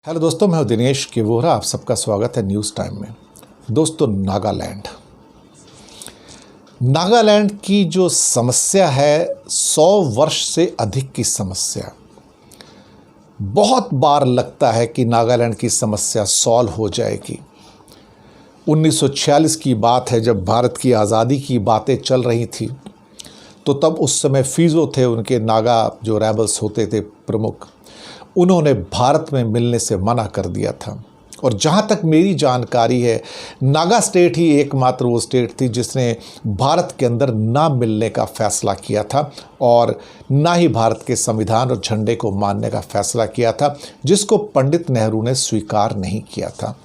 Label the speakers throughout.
Speaker 1: Hello दोस्तों, मैं हूं दिनेश केवोरा। आप सबका स्वागत है न्यूज़ टाइम में। दोस्तों, नागालैंड की जो समस्या है 100 वर्ष से अधिक की समस्या। बहुत बार लगता है कि नागालैंड की समस्या सॉल्व हो जाएगी। 1946 की बात है, जब भारत की आज़ादी की बातें चल रही थी, तो तब उस समय फीजो थे उनके नागा जो रेबल्स होते थे प्रमुख, उन्होंने भारत में मिलने से मना कर दिया था। और जहाँ तक मेरी जानकारी है, नागा स्टेट ही एकमात्र वो स्टेट थी जिसने भारत के अंदर ना मिलने का फ़ैसला किया था और ना ही भारत के संविधान और झंडे को मानने का फ़ैसला किया था, जिसको पंडित नेहरू ने स्वीकार नहीं किया था।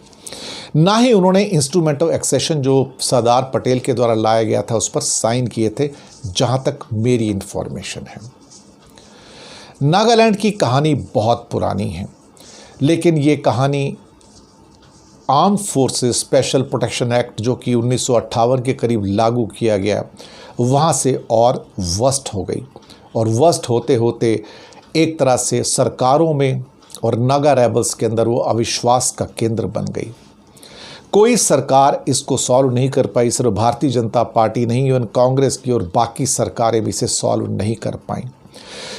Speaker 1: ना ही उन्होंने इंस्ट्रूमेंट ऑफ एक्सेशन जो सरदार पटेल के द्वारा लाया गया था उस पर साइन किए थे, जहाँ तक मेरी इन्फॉर्मेशन है। नागालैंड की कहानी बहुत पुरानी है, लेकिन ये कहानी arm forces special protection act जो कि 1958 के करीब लागू किया गया, वहाँ से और वर्स्ट हो गई। और वर्स्ट होते होते एक तरह से सरकारों में और नागा रेबल्स के अंदर वो अविश्वास का केंद्र बन गई। कोई सरकार इसको सॉल्व नहीं कर पाई। सिर्फ भारतीय जनता पार्टी नहीं, इवन कांग्रेस की और बाकी सरकारें भी इसे सॉल्व नहीं कर पाई।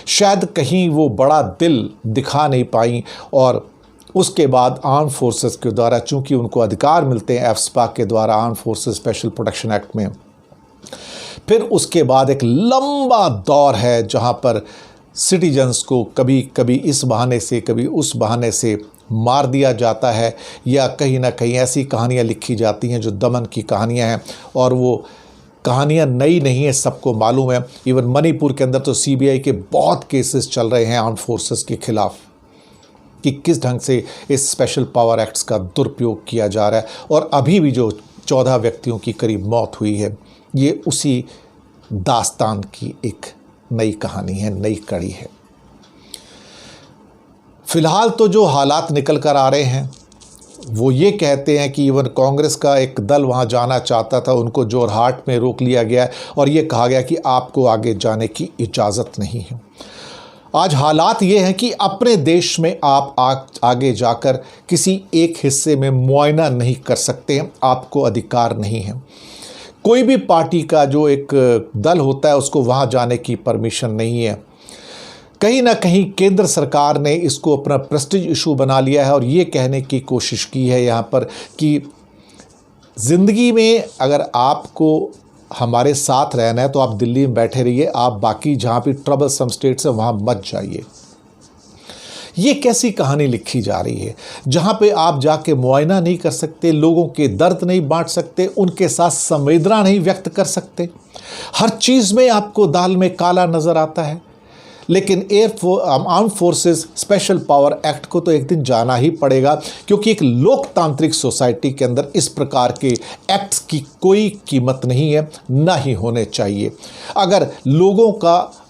Speaker 1: शायद कहीं वो बड़ा दिल दिखा नहीं पाई। और उसके बाद आर्म फोर्सेस के द्वारा, चूंकि उनको अधिकार मिलते हैं एफस्पा के द्वारा, arm forces special protection act में, फिर उसके बाद एक लंबा दौर है जहां पर सिटीजन्स को कभी कभी इस बहाने से कभी उस बहाने से मार दिया जाता है, या कहीं ना कहीं ऐसी कहानियां लिखी जाती हैं जो दमन की कहानियां हैं। और वो कहानियां नई नहीं है, सबको मालूम है। इवन मणिपुर के अंदर तो सीबीआई के बहुत केसेस चल रहे हैं आर्म फोर्सेस के खिलाफ कि किस ढंग से इस स्पेशल पावर एक्ट्स का दुरुपयोग किया जा रहा है। और अभी भी जो 14 व्यक्तियों की करीब मौत हुई है, ये उसी दास्तान की एक नई कहानी है, नई कड़ी है। फिलहाल तो जो हालात निकल कर आ रहे हैं वो ये कहते हैं कि इवन कांग्रेस का एक दल वहाँ जाना चाहता था, उनको जोरहाट में रोक लिया गया और ये कहा गया कि आपको आगे जाने की इजाज़त नहीं है। आज हालात ये हैं कि अपने देश में आप आगे जाकर किसी एक हिस्से में मुआयना नहीं कर सकते हैं, आपको अधिकार नहीं है। कोई भी पार्टी का जो एक दल होता है उसको वहाँ जाने की परमिशन नहीं है। कहीं ना कहीं केंद्र सरकार ने इसको अपना प्रेस्टीज इशू बना लिया है और ये कहने की कोशिश की है यहाँ पर कि ज़िंदगी में अगर आपको हमारे साथ रहना है तो आप दिल्ली में बैठे रहिए, आप बाकी जहाँ भी ट्रबल सम स्टेट्स है वहाँ मत जाइए। ये कैसी कहानी लिखी जा रही है जहाँ पे आप जाके मुआयना नहीं कर सकते, लोगों के दर्द नहीं बांट सकते, उनके साथ संवेदना नहीं व्यक्त कर सकते। हर चीज़ में आपको दाल में काला नज़र आता है। लेकिन arm forces special power act को तो एक दिन जाना ही पड़ेगा, क्योंकि एक लोकतांत्रिक सोसाइटी के अंदर इस प्रकार के एक्ट्स की कोई कीमत नहीं है, ना ही होने चाहिए। अगर लोगों का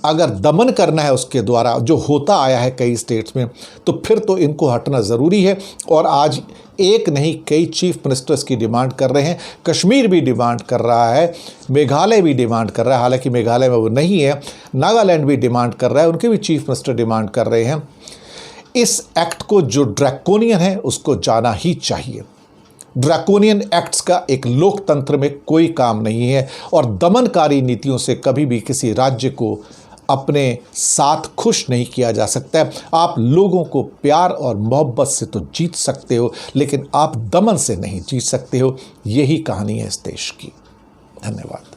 Speaker 1: दमन करना है उसके द्वारा, जो होता आया है कई स्टेट्स में, तो फिर तो इनको हटना ज़रूरी है। और आज एक नहीं कई चीफ मिनिस्टर्स की डिमांड कर रहे हैं। कश्मीर भी डिमांड कर रहा है, मेघालय भी डिमांड कर रहा है, हालांकि मेघालय में वो नहीं है। नागालैंड भी डिमांड कर रहा है, उनके भी चीफ मिनिस्टर डिमांड कर रहे हैं। इस एक्ट को जो ड्रैकोनियन है उसको जाना ही चाहिए। ड्रैकोनियन एक्ट्स का एक लोकतंत्र में कोई काम नहीं है और दमनकारी नीतियों से कभी भी किसी राज्य को अपने साथ खुश नहीं किया जा सकता है। आप लोगों को प्यार और मोहब्बत से तो जीत सकते हो, लेकिन आप दमन से नहीं जीत सकते हो। यही कहानी है इस देश की। धन्यवाद।